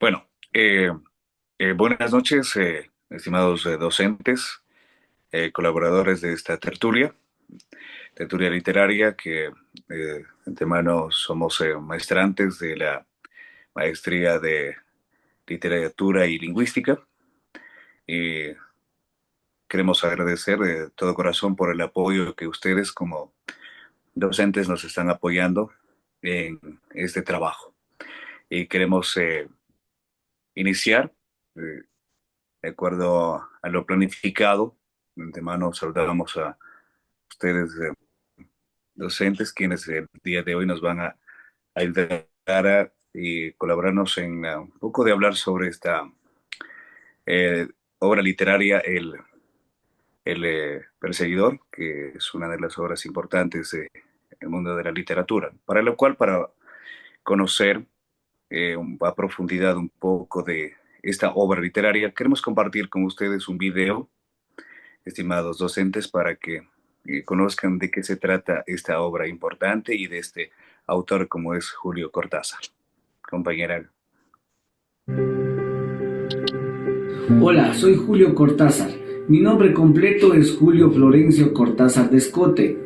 Bueno, buenas noches, estimados docentes, colaboradores de esta tertulia literaria que de antemano somos maestrantes de la maestría de literatura y lingüística y queremos agradecer de todo corazón por el apoyo que ustedes como docentes nos están apoyando en este trabajo. Y queremos iniciar. eh, De acuerdo a lo planificado, de antemano saludamos a ustedes, docentes, quienes el día de hoy nos van a ayudar y colaborarnos en un poco de hablar sobre esta obra literaria, El Perseguidor, que es una de las obras importantes del mundo de la literatura, para lo cual, para conocer a profundidad un poco de esta obra literaria, queremos compartir con ustedes un video, estimados docentes, para que conozcan de qué se trata esta obra importante y de este autor como es Julio Cortázar. Compañera. Hola, soy Julio Cortázar. Mi nombre completo es Julio Florencio Cortázar de Escote.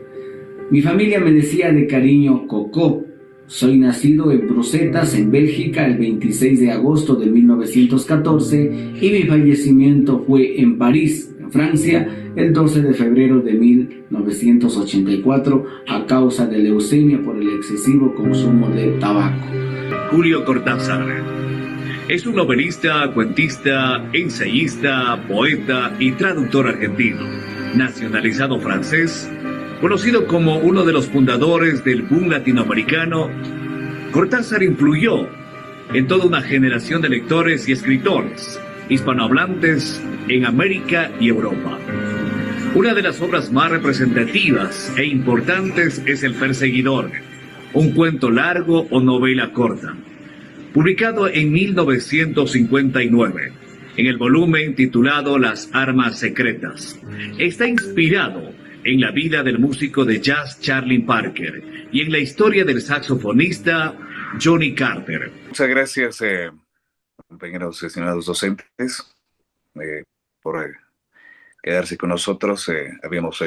Mi familia me decía de cariño Cocó. Soy nacido en Brusetas, en Bélgica, el 26 de agosto de 1914 y mi fallecimiento fue en París, en Francia, el 12 de febrero de 1984 a causa de leucemia por el excesivo consumo de tabaco. Julio Cortázar es un novelista, cuentista, ensayista, poeta y traductor argentino, nacionalizado francés, conocido como uno de los fundadores del boom latinoamericano. Cortázar influyó en toda una generación de lectores y escritores hispanohablantes en América y Europa. Una de las obras más representativas e importantes es El Perseguidor, un cuento largo o novela corta, publicado en 1959, en el volumen titulado Las Armas Secretas. Está inspirado en la vida del músico de jazz Charlie Parker y en la historia del saxofonista Johnny Carter. Muchas gracias, compañeros estimados docentes, por quedarse con nosotros. Habíamos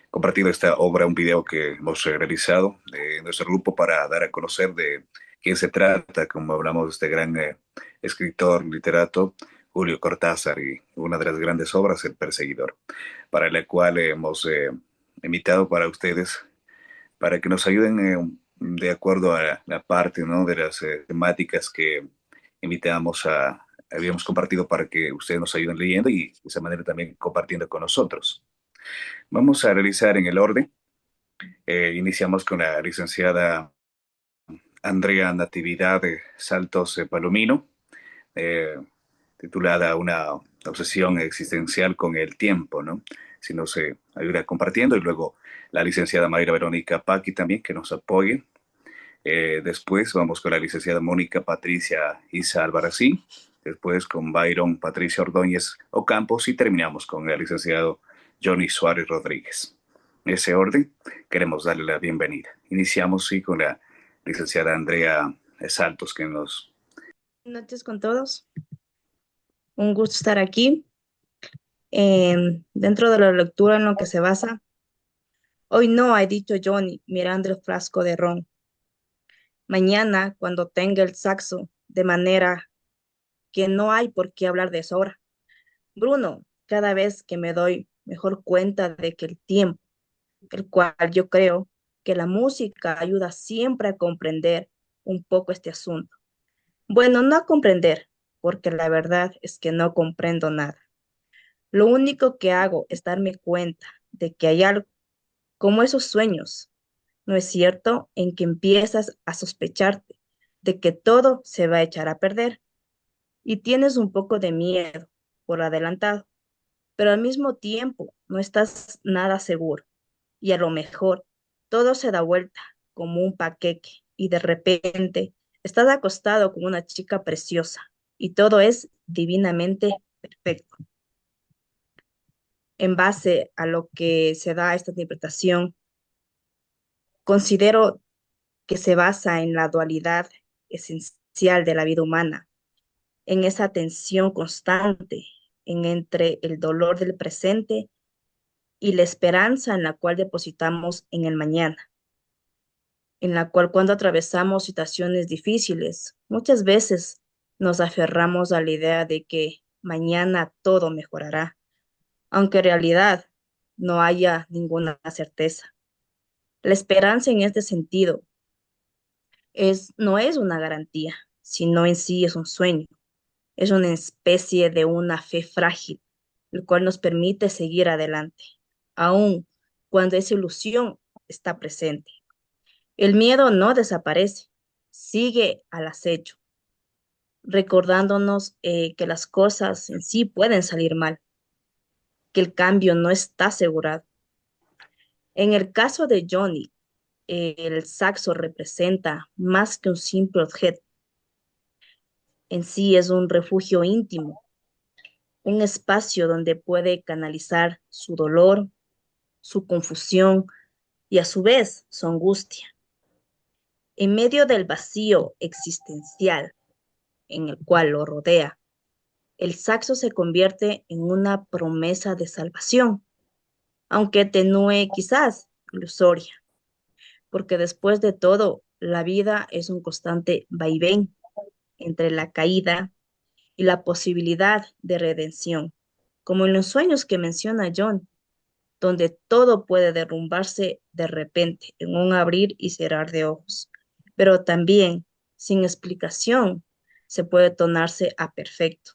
compartido esta obra, un video que hemos realizado de nuestro grupo para dar a conocer de quién se trata, como hablamos de este gran escritor, literato, Julio Cortázar, y una de las grandes obras, El Perseguidor, para la cual hemos invitado para ustedes, para que nos ayuden de acuerdo a la parte, ¿no?, de las temáticas que habíamos compartido para que ustedes nos ayuden leyendo y de esa manera también compartiendo con nosotros. Vamos a realizar en el orden. Iniciamos con la licenciada Andrea Natividad de Saltos Palomino, eh, titulada Una obsesión existencial con el tiempo, ¿no? Si nos ayuda compartiendo. Y luego la licenciada Mayra Verónica Paqui también, que nos apoye. Después vamos con la licenciada Mónica Patricia Isa Albarracín. Después con Byron Patricia Ordóñez Ocampos. Y terminamos con el licenciado Johnny Suárez Rodríguez. En ese orden, queremos darle la bienvenida. Iniciamos, sí, con la licenciada Andrea Saltos, que nos... Buenas noches con todos. Un gusto estar aquí. Dentro de la lectura en lo que se basa, hoy no ha dicho Johnny mirando el frasco de ron. Mañana, cuando tenga el saxo, de manera que no hay por qué hablar de sobra. Bruno, cada vez que me doy mejor cuenta de que el tiempo, el cual yo creo que la música ayuda siempre a comprender un poco este asunto. Bueno, no a comprender, porque la verdad es que no comprendo nada. Lo único que hago es darme cuenta de que hay algo, como esos sueños, ¿no es cierto?, en que empiezas a sospecharte de que todo se va a echar a perder y tienes un poco de miedo por adelantado, pero al mismo tiempo no estás nada seguro y a lo mejor todo se da vuelta como un paquete y de repente estás acostado con una chica preciosa y todo es divinamente perfecto. En base a lo que se da esta interpretación, considero que se basa en la dualidad esencial de la vida humana en esa tensión constante entre el dolor del presente y la esperanza en la cual depositamos en el mañana, en la cual cuando atravesamos situaciones difíciles, muchas veces nos aferramos a la idea de que mañana todo mejorará, aunque en realidad no haya ninguna certeza. La esperanza en este sentido no es una garantía, sino en sí es un sueño, es una especie de una fe frágil, el cual nos permite seguir adelante, aun cuando esa ilusión está presente. El miedo no desaparece, sigue al acecho, recordándonos que las cosas en sí pueden salir mal, que el cambio no está asegurado. En el caso de Johnny, el saxo representa más que un simple objeto, en sí es un refugio íntimo, un espacio donde puede canalizar su dolor, su confusión y a su vez su angustia. En medio del vacío existencial en el cual lo rodea, el saxo se convierte en una promesa de salvación, aunque tenue quizás ilusoria, porque después de todo, la vida es un constante vaivén entre la caída y la posibilidad de redención, como en los sueños que menciona John, donde todo puede derrumbarse de repente en un abrir y cerrar de ojos, pero también sin explicación se puede tornarse a perfecto.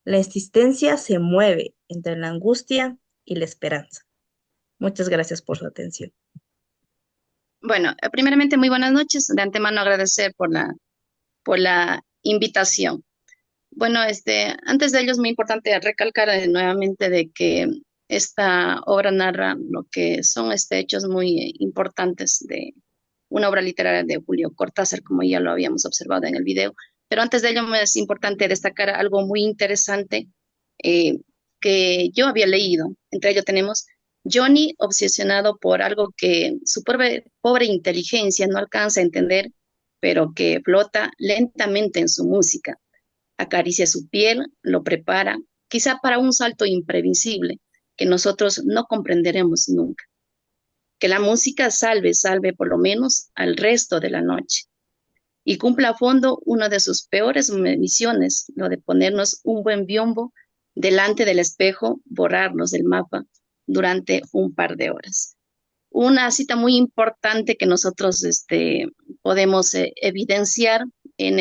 La existencia se mueve entre la angustia y la esperanza. Muchas gracias por su atención. Bueno, primeramente, muy buenas noches. De antemano agradecer por la invitación. Bueno, antes de ello es muy importante recalcar nuevamente de que esta obra narra lo que son hechos muy importantes de una obra literaria de Julio Cortázar, como ya lo habíamos observado en el video. Pero antes de ello es importante destacar algo muy interesante eh, que yo había leído. Entre ello tenemos Johnny obsesionado por algo que su pobre inteligencia no alcanza a entender, pero que flota lentamente en su música. Acaricia su piel, lo prepara, quizá para un salto imprevisible que nosotros no comprenderemos nunca. Que la música salve por lo menos al resto de la noche y cumpla a fondo una de sus peores misiones, lo de ponernos un buen biombo delante del espejo, borrarnos del mapa durante un par de horas. Una cita muy importante que nosotros podemos evidenciar en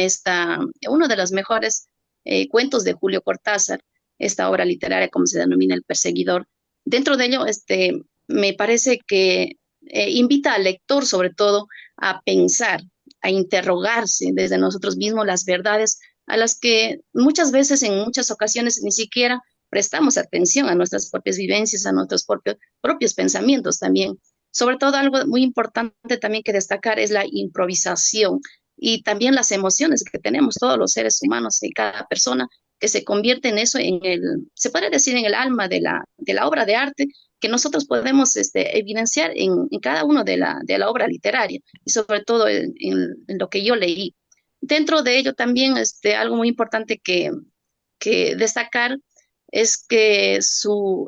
uno de los mejores cuentos de Julio Cortázar, esta obra literaria como se denomina El Perseguidor. Dentro de ello, me parece que invita al lector sobre todo a pensar, a interrogarse desde nosotros mismos las verdades a las que muchas veces, en muchas ocasiones, ni siquiera prestamos atención a nuestras propias vivencias, a nuestros propios pensamientos también. Sobre todo algo muy importante también que destacar es la improvisación y también las emociones que tenemos todos los seres humanos y cada persona que se convierte en eso, se puede decir en el alma de la obra de arte que nosotros podemos evidenciar en cada uno de la obra literaria y sobre todo en lo que yo leí. Dentro de ello también algo muy importante que destacar es que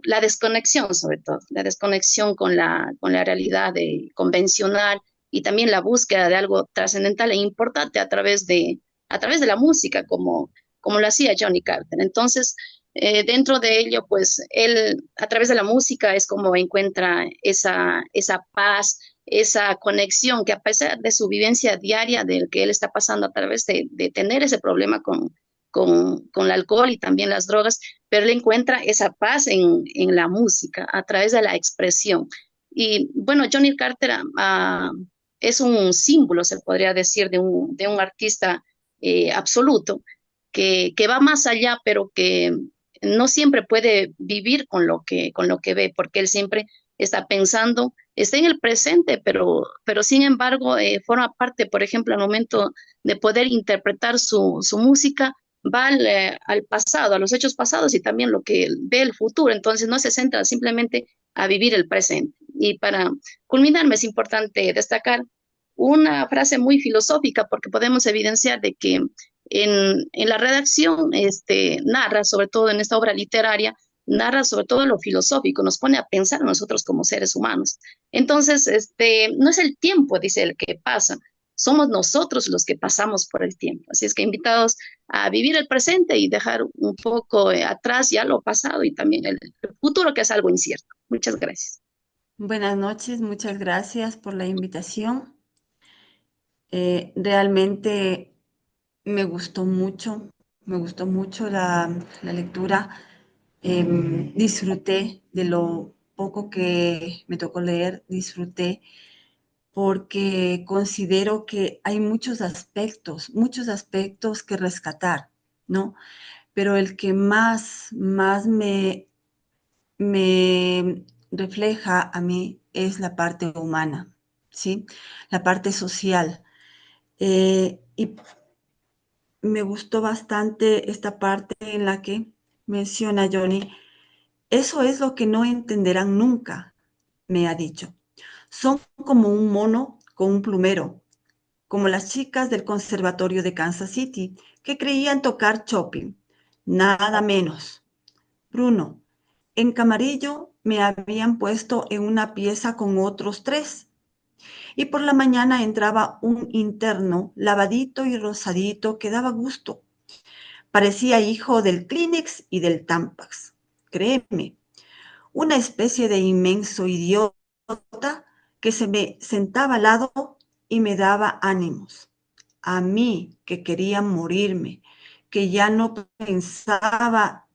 la desconexión, sobre todo, la desconexión con la realidad convencional y también la búsqueda de algo trascendental e importante a través de la música, como lo hacía Johnny Carter. Entonces, dentro de ello, pues él a través de la música es como encuentra esa paz, esa conexión que a pesar de su vivencia diaria, del que él está pasando a través de tener ese problema con el alcohol y también las drogas, pero él encuentra esa paz en la música, a través de la expresión. Y bueno, Johnny Carter es un símbolo, se podría decir, de un artista absoluto, que va más allá, pero que no siempre puede vivir con lo que ve, porque él siempre está pensando, está en el presente, pero sin embargo forma parte, por ejemplo, al momento de poder interpretar su música, va al pasado, a los hechos pasados y también lo que ve el futuro. Entonces no se centra simplemente a vivir el presente. Y para culminar, me es importante destacar una frase muy filosófica porque podemos evidenciar de que en la redacción narra, sobre todo en esta obra literaria, narra sobre todo lo filosófico, nos pone a pensar nosotros como seres humanos. Entonces, no es el tiempo, dice el que pasa, somos nosotros los que pasamos por el tiempo. Así es que invitados a vivir el presente y dejar un poco atrás ya lo pasado y también el futuro, que es algo incierto. Muchas gracias. Buenas noches, muchas gracias por la invitación. Realmente me gustó mucho la lectura. Disfruté de lo poco que me tocó leer, disfruté porque considero que hay muchos aspectos que rescatar, ¿no? Pero el que más me refleja a mí es la parte humana, ¿sí? La parte social. Y me gustó bastante esta parte en la que menciona Johnny, eso es lo que no entenderán nunca, me ha dicho. Son como un mono con un plumero, como las chicas del conservatorio de Kansas City, que creían tocar Chopin. Nada menos. Bruno, en Camarillo me habían puesto en una pieza con otros 3 y por la mañana entraba un interno lavadito y rosadito que daba gusto. Parecía hijo del Kleenex y del Tampax. Créeme, una especie de inmenso idiota que se me sentaba al lado y me daba ánimos. A mí, que quería morirme, que ya no pensaba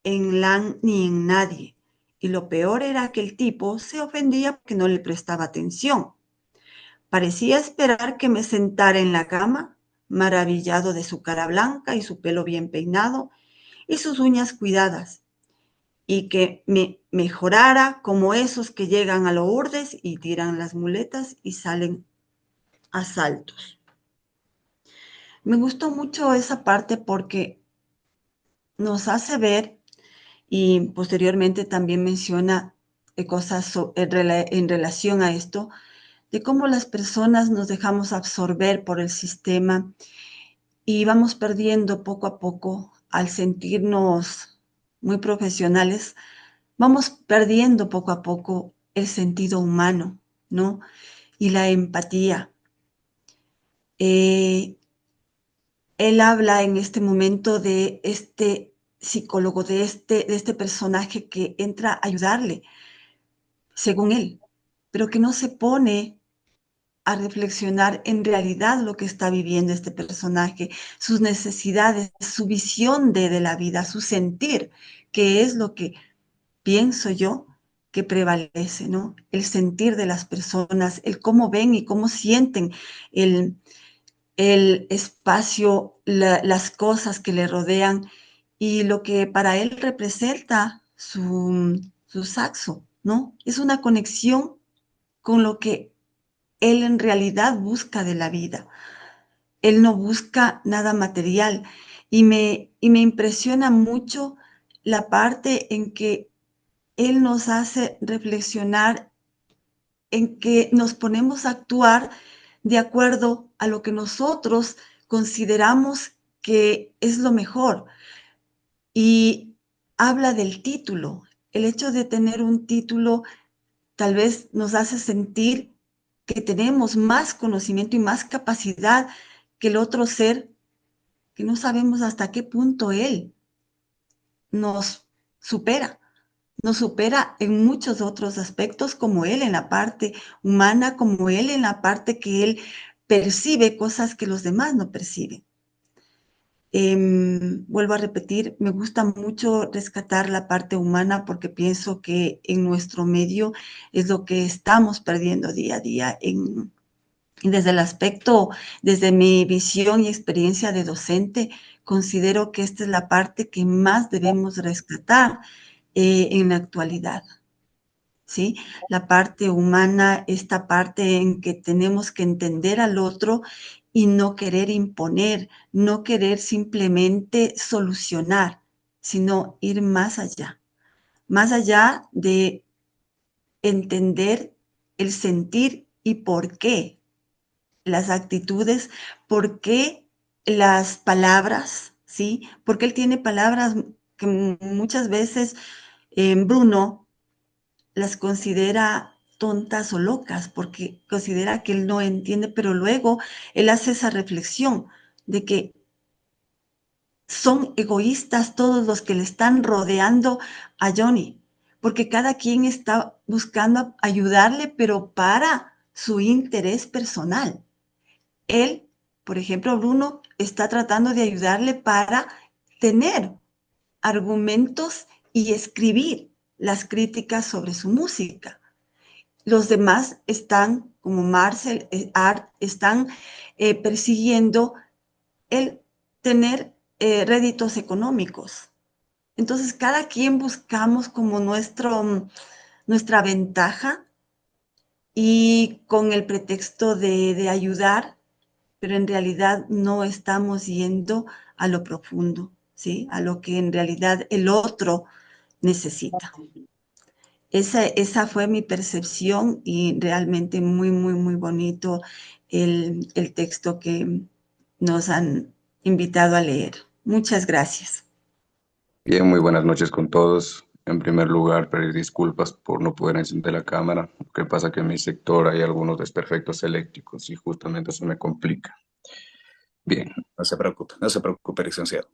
en Lan ni en nadie. Y lo peor era que el tipo se ofendía porque no le prestaba atención. Parecía esperar que me sentara en la cama, maravillado de su cara blanca y su pelo bien peinado y sus uñas cuidadas, y que me mejorara como esos que llegan a Lourdes y tiran las muletas y salen a saltos. Me gustó mucho esa parte porque nos hace ver y posteriormente también menciona cosas en relación a esto, de cómo las personas nos dejamos absorber por el sistema y vamos perdiendo poco a poco al sentirnos muy profesionales, vamos perdiendo poco a poco el sentido humano, ¿no? Y la empatía. Eh, Él habla en este momento de este psicólogo, de este personaje que entra a ayudarle, según él, pero que no se pone a reflexionar en realidad lo que está viviendo este personaje, sus necesidades, su visión de la vida, su sentir, que es lo que pienso yo que prevalece, ¿no? El sentir de las personas, el cómo ven y cómo sienten el, el espacio, las cosas que le rodean y lo que para él representa su saxo, ¿no? Es una conexión con lo que él en realidad busca de la vida. Él no busca nada material y me impresiona mucho la parte en que él nos hace reflexionar, en que nos ponemos a actuar de acuerdo a lo que nosotros consideramos que es lo mejor. Y habla del título. El hecho de tener un título tal vez nos hace sentir que tenemos más conocimiento y más capacidad que el otro ser, que no sabemos hasta qué punto él nos supera. Nos supera en muchos otros aspectos, como él en la parte humana, como él en la parte que él percibe cosas que los demás no perciben. Vuelvo a repetir, me gusta mucho rescatar la parte humana porque pienso que en nuestro medio es lo que estamos perdiendo día a día. Y desde el aspecto, desde mi visión y experiencia de docente, considero que esta es la parte que más debemos rescatar en la actualidad. ¿Sí? La parte humana, esta parte en que tenemos que entender al otro y no querer imponer, no querer simplemente solucionar, sino ir más allá de entender el sentir y por qué las actitudes, por qué las palabras, ¿sí? Porque él tiene palabras que muchas veces Bruno las considera tontas o locas, porque considera que él no entiende, pero luego él hace esa reflexión de que son egoístas todos los que le están rodeando a Johnny, porque cada quien está buscando ayudarle, pero para su interés personal. Él, por ejemplo, Bruno, está tratando de ayudarle para tener argumentos y escribir las críticas sobre su música. Los demás están, como Marcel, Art, están persiguiendo el tener réditos económicos. Entonces, cada quien buscamos como nuestra ventaja y con el pretexto de ayudar, pero en realidad no estamos yendo a lo profundo, ¿sí? A lo que en realidad el otro necesita. Esa fue mi percepción y realmente muy, muy, muy bonito el texto que nos han invitado a leer. Muchas gracias. Bien, muy buenas noches con todos. En primer lugar, pedir disculpas por no poder encender la cámara. Lo que pasa que en mi sector hay algunos desperfectos eléctricos y justamente eso me complica. Bien, No se preocupe, licenciado.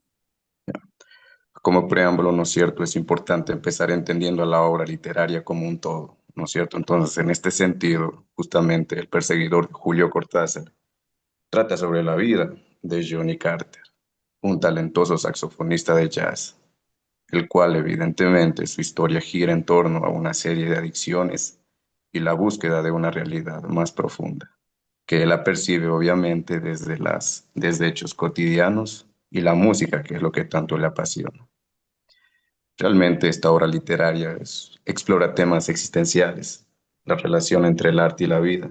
como preámbulo, ¿no es cierto? Es importante empezar entendiendo a la obra literaria como un todo, ¿no es cierto? Entonces, en este sentido, justamente El perseguidor de Julio Cortázar trata sobre la vida de Johnny Carter, un talentoso saxofonista de jazz, el cual evidentemente su historia gira en torno a una serie de adicciones y la búsqueda de una realidad más profunda, que él la percibe obviamente desde hechos cotidianos y la música, que es lo que tanto le apasiona. Realmente esta obra literaria explora temas existenciales, la relación entre el arte y la vida,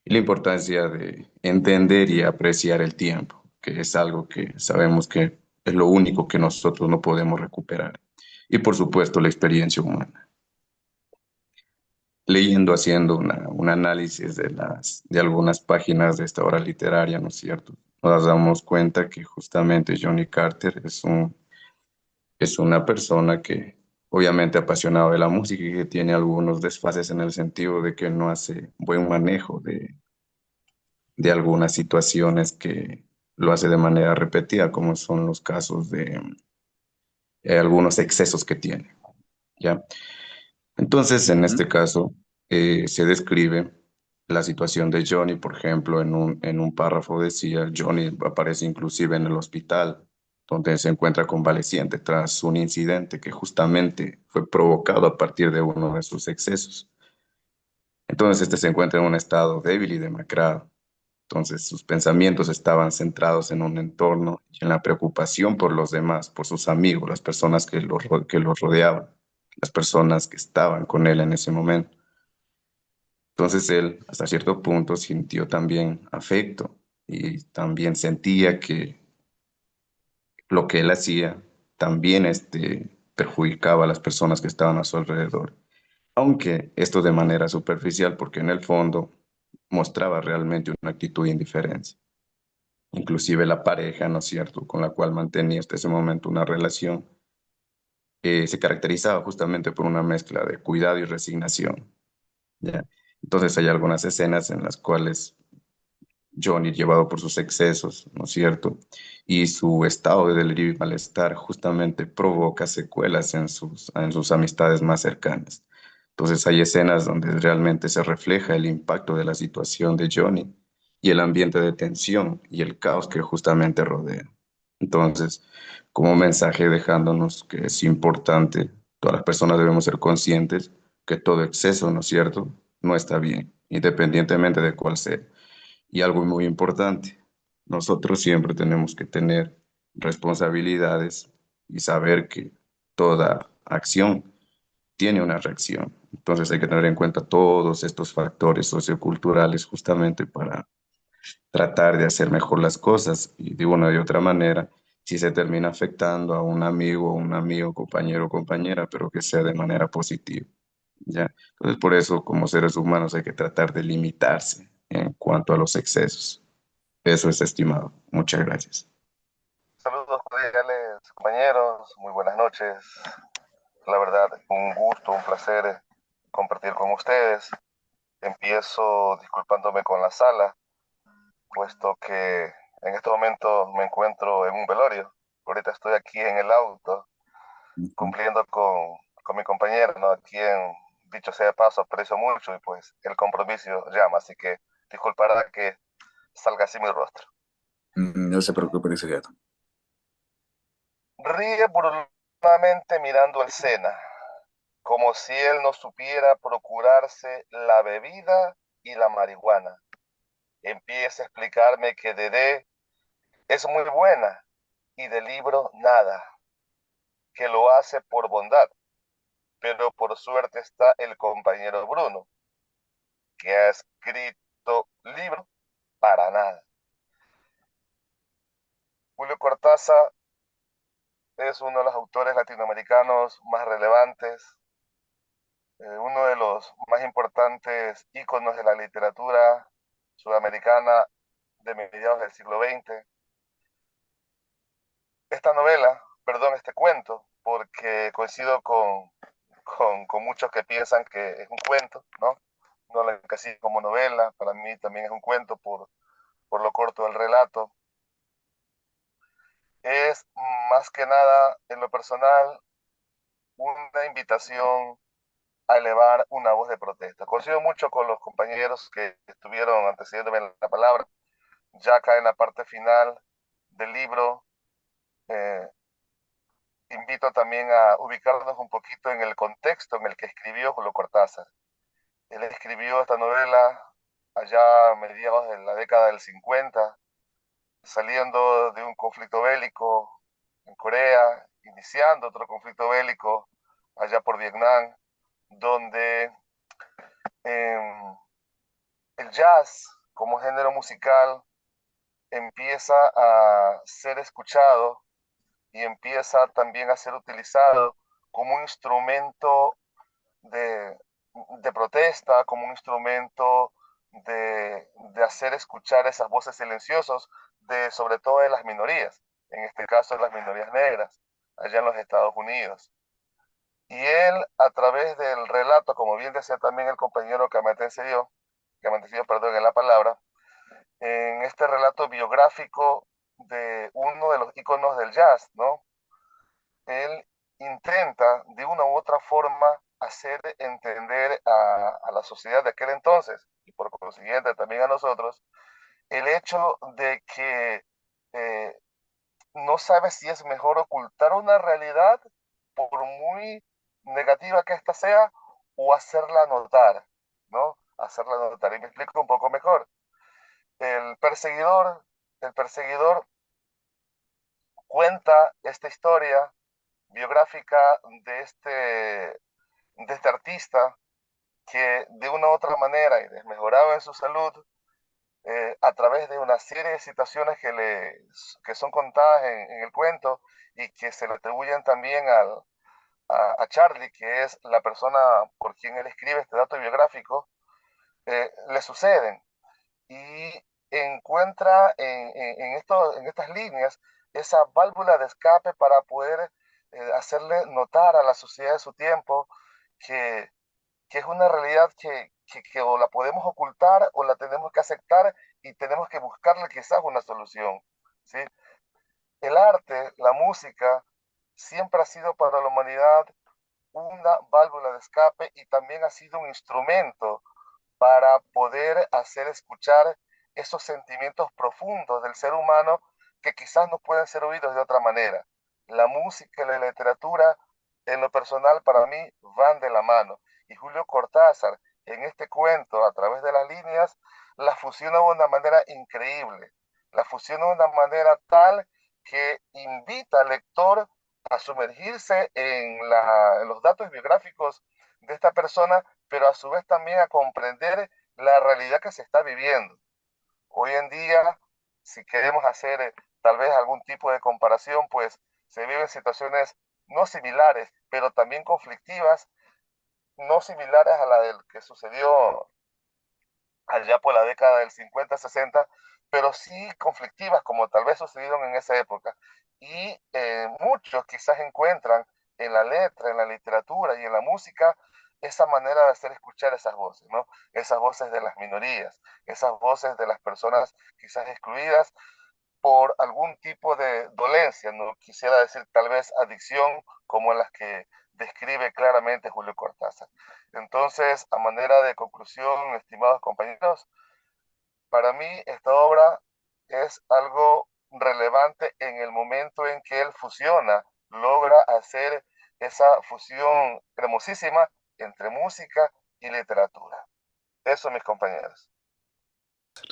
y la importancia de entender y apreciar el tiempo, que es algo que sabemos que es lo único que nosotros no podemos recuperar. Y por supuesto la experiencia humana. Leyendo, haciendo un análisis de algunas páginas de esta obra literaria, ¿no es cierto? Nos damos cuenta que justamente Johnny Carter es una persona que obviamente apasionado de la música y que tiene algunos desfases en el sentido de que no hace buen manejo de algunas situaciones que lo hace de manera repetida, como son los casos de algunos excesos que tiene, ¿ya? Entonces, en este caso, se describe la situación de Johnny, por ejemplo, en un párrafo decía, Johnny aparece inclusive en el hospital, donde se encuentra convaleciente tras un incidente que justamente fue provocado a partir de uno de sus excesos. Entonces, este se encuentra en un estado débil y demacrado. Entonces, sus pensamientos estaban centrados en un entorno y en la preocupación por los demás, por sus amigos, las personas que lo rodeaban, las personas que estaban con él en ese momento. Entonces él, hasta cierto punto, sintió también afecto y también sentía que lo que él hacía también perjudicaba a las personas que estaban a su alrededor. Aunque esto de manera superficial, porque en el fondo mostraba realmente una actitud de indiferencia. Inclusive la pareja, ¿no es cierto?, con la cual mantenía hasta ese momento una relación, se caracterizaba justamente por una mezcla de cuidado y resignación, ¿ya? Entonces hay algunas escenas en las cuales Johnny, llevado por sus excesos, ¿no es cierto? Y su estado de delirio y malestar justamente provoca secuelas en sus amistades más cercanas. Entonces hay escenas donde realmente se refleja el impacto de la situación de Johnny y el ambiente de tensión y el caos que justamente rodea. Entonces, como mensaje dejándonos que es importante, todas las personas debemos ser conscientes que todo exceso, ¿no es cierto?, no está bien, independientemente de cuál sea. Y algo muy importante, nosotros siempre tenemos que tener responsabilidades y saber que toda acción tiene una reacción. Entonces hay que tener en cuenta todos estos factores socioculturales justamente para tratar de hacer mejor las cosas y de una y otra manera, si se termina afectando a un amigo, compañero o compañera, pero que sea de manera positiva, ¿ya? Entonces por eso como seres humanos hay que tratar de limitarse en cuanto a los excesos. Eso es estimado. Muchas gracias. Saludos cordiales, compañeros, muy buenas noches. La verdad, un gusto, un placer compartir con ustedes. Empiezo disculpándome con la sala, puesto que en este momento me encuentro en un velorio. Ahorita estoy aquí en el auto, cumpliendo con mi compañero, ¿no? A quien, dicho sea de paso, aprecio mucho y pues el compromiso llama, así que disculpará que salga así mi rostro. No se preocupe, licenciado. Ríe burlonamente mirando el Sena, como si él no supiera procurarse la bebida y la marihuana. Empieza a explicarme que Dedé es muy buena y del libro nada, que lo hace por bondad, pero por suerte está el compañero Bruno, que ha escrito libro para nada. Julio Cortázar es uno de los autores latinoamericanos más relevantes, uno de los más importantes íconos de la literatura sudamericana de mediados del siglo XX. Esta novela, perdón, este cuento, porque coincido con muchos que piensan que es un cuento, ¿no? No la encasillo como novela, para mí también es un cuento por lo corto del relato. Es más que nada, en lo personal, una invitación a elevar una voz de protesta. Coincido mucho con los compañeros que estuvieron antecediéndome en la palabra, ya acá en la parte final del libro. eh, Invito también a ubicarnos un poquito en el contexto en el que escribió Julio Cortázar. Él escribió esta novela allá a mediados de la década del 50, saliendo de un conflicto bélico en Corea, iniciando otro conflicto bélico allá por Vietnam, donde eh, el jazz como género musical empieza a ser escuchado y empieza también a ser utilizado como un instrumento de, de protesta, como un instrumento de hacer escuchar esas voces silenciosas, sobre todo de las minorías, en este caso de las minorías negras, allá en los Estados Unidos. Y él, a través del relato, como bien decía también el compañero que me antecedió, perdón, en la palabra, en este relato biográfico de uno de los íconos del jazz, ¿no? Él intenta de una u otra forma hacer entender a la sociedad de aquel entonces y por consiguiente también a nosotros el hecho de que eh, no sabe si es mejor ocultar una realidad por muy negativa que ésta sea o hacerla notar, ¿no? Hacerla notar. Y me explico un poco mejor. El perseguidor, el perseguidor cuenta esta historia biográfica de este artista que de una u otra manera y desmejoraba en su salud a través de una serie de situaciones que son contadas en el cuento y que se le atribuyen también a Charlie, que es la persona por quien él escribe este dato biográfico, le suceden y encuentra en estas líneas esa válvula de escape para poder hacerle notar a la sociedad de su tiempo que, que es una realidad que o la podemos ocultar o la tenemos que aceptar y tenemos que buscarle quizás una solución, ¿sí? El arte, la música, siempre ha sido para la humanidad una válvula de escape y también ha sido un instrumento para poder hacer escuchar esos sentimientos profundos del ser humano que quizás no pueden ser oídos de otra manera. La música y la literatura, en lo personal, para mí, van de la mano. Y Julio Cortázar, en este cuento, a través de las líneas, la fusiona de una manera increíble. La fusiona de una manera tal que invita al lector a sumergirse en los datos biográficos de esta persona, pero a su vez también a comprender la realidad que se está viviendo. Hoy en día, si queremos hacer tal vez algún tipo de comparación, pues se viven situaciones no similares, pero también conflictivas, no similares a la del que sucedió allá por la década del 50-60, pero sí conflictivas como tal vez sucedieron en esa época. Y muchos quizás encuentran en la letra, en la literatura y en la música esa manera de hacer escuchar esas voces, ¿no? Esas voces de las minorías, esas voces de las personas quizás excluidas por algún tipo de dolencia, no quisiera decir tal vez adicción, como las que describe claramente Julio Cortázar. Entonces, a manera de conclusión, estimados compañeros, para mí esta obra es algo relevante en el momento en que él fusiona, logra hacer esa fusión hermosísima entre música y literatura. Eso, mis compañeros.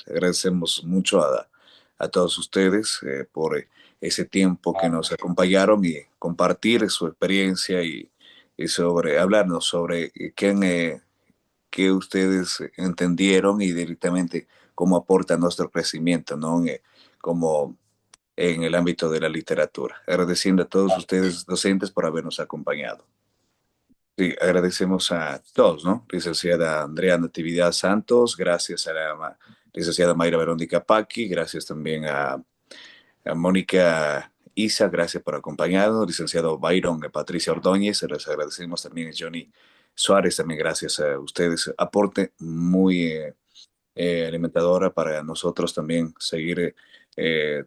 Agradecemos mucho a todos ustedes por ese tiempo que nos acompañaron y compartir su experiencia y sobre hablarnos sobre qué ustedes entendieron y directamente cómo aporta a nuestro crecimiento, ¿no? Como en el ámbito de la literatura. Agradeciendo a todos ustedes, docentes, por habernos acompañado. Sí, agradecemos a todos, ¿no? Licenciada Andrea Natividad Santos, gracias a la licenciada Mayra Verónica Paqui, gracias también a Mónica Isa, gracias por acompañarnos, licenciado Byron Patricia Ordóñez, les agradecemos también a Johnny Suárez, también gracias a ustedes, aporte muy alimentadora para nosotros también seguir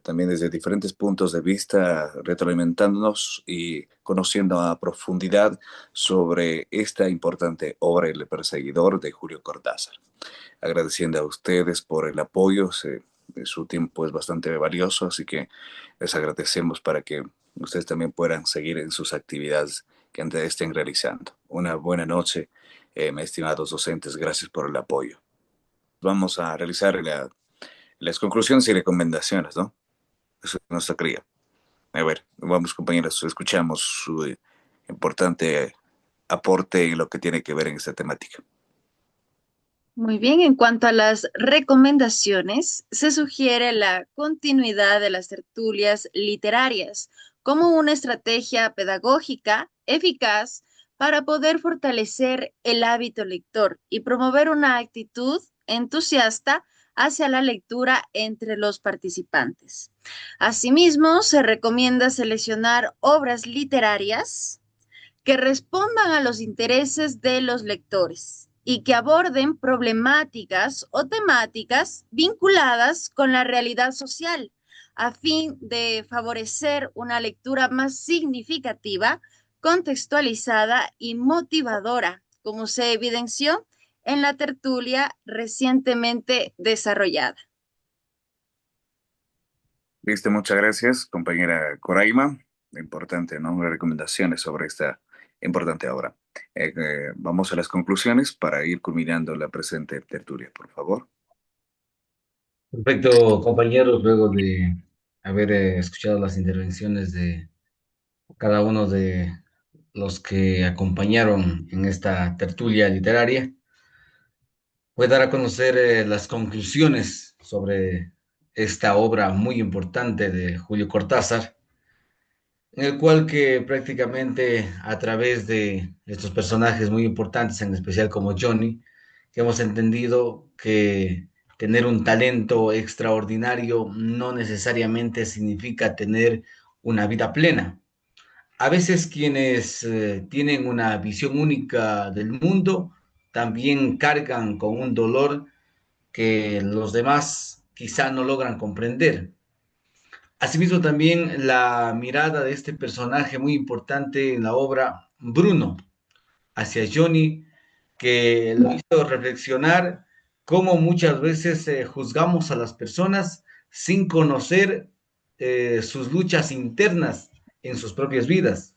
también desde diferentes puntos de vista, retroalimentándonos y conociendo a profundidad sobre esta importante obra, El Perseguidor de Julio Cortázar. Agradeciendo a ustedes por el apoyo, su tiempo es bastante valioso, así que les agradecemos para que ustedes también puedan seguir en sus actividades que estén realizando. Una buena noche, mis estimados docentes, gracias por el apoyo. Vamos a realizar las conclusiones y recomendaciones, ¿no? Eso es nuestra cría. A ver, vamos compañeros, escuchamos su importante aporte en lo que tiene que ver en esta temática. Muy bien, en cuanto a las recomendaciones, se sugiere la continuidad de las tertulias literarias como una estrategia pedagógica eficaz para poder fortalecer el hábito lector y promover una actitud entusiasta hacia la lectura entre los participantes. Asimismo, se recomienda seleccionar obras literarias que respondan a los intereses de los lectores y que aborden problemáticas o temáticas vinculadas con la realidad social, a fin de favorecer una lectura más significativa, contextualizada y motivadora, como se evidenció en la tertulia recientemente desarrollada. Listo, muchas gracias, compañera Coraima. Importante, ¿no? Recomendaciones sobre esta importante obra. Vamos a las conclusiones para ir culminando la presente tertulia, por favor. Perfecto, compañeros, luego de haber escuchado las intervenciones de cada uno de los que acompañaron en esta tertulia literaria, voy a dar a conocer las conclusiones sobre esta obra muy importante de Julio Cortázar, en el cual que prácticamente a través de estos personajes muy importantes, en especial como Johnny, que hemos entendido que tener un talento extraordinario no necesariamente significa tener una vida plena. A veces quienes tienen una visión única del mundo también cargan con un dolor que los demás quizá no logran comprender. Asimismo, también la mirada de este personaje muy importante en la obra, Bruno, hacia Johnny, que lo hizo reflexionar cómo muchas veces juzgamos a las personas sin conocer sus luchas internas en sus propias vidas.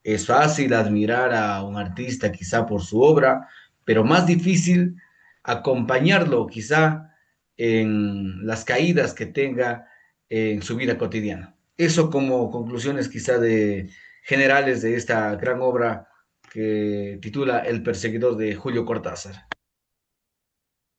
Es fácil admirar a un artista quizá por su obra, pero más difícil acompañarlo quizá en las caídas que tenga en su vida cotidiana. Eso como conclusiones quizá de generales de esta gran obra que titula El Perseguidor de Julio Cortázar.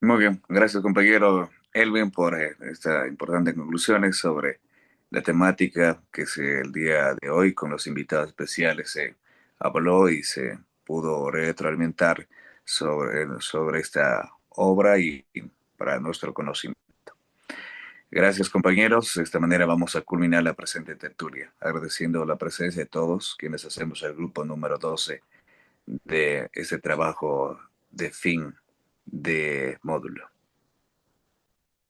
Muy bien, gracias compañero Elvin por estas importantes conclusiones sobre la temática que el día de hoy con los invitados especiales se habló y se pudo retroalimentar sobre esta obra y para nuestro conocimiento. Gracias, compañeros. De esta manera vamos a culminar la presente tertulia, agradeciendo la presencia de todos quienes hacemos el grupo número 12 de este trabajo de fin de módulo.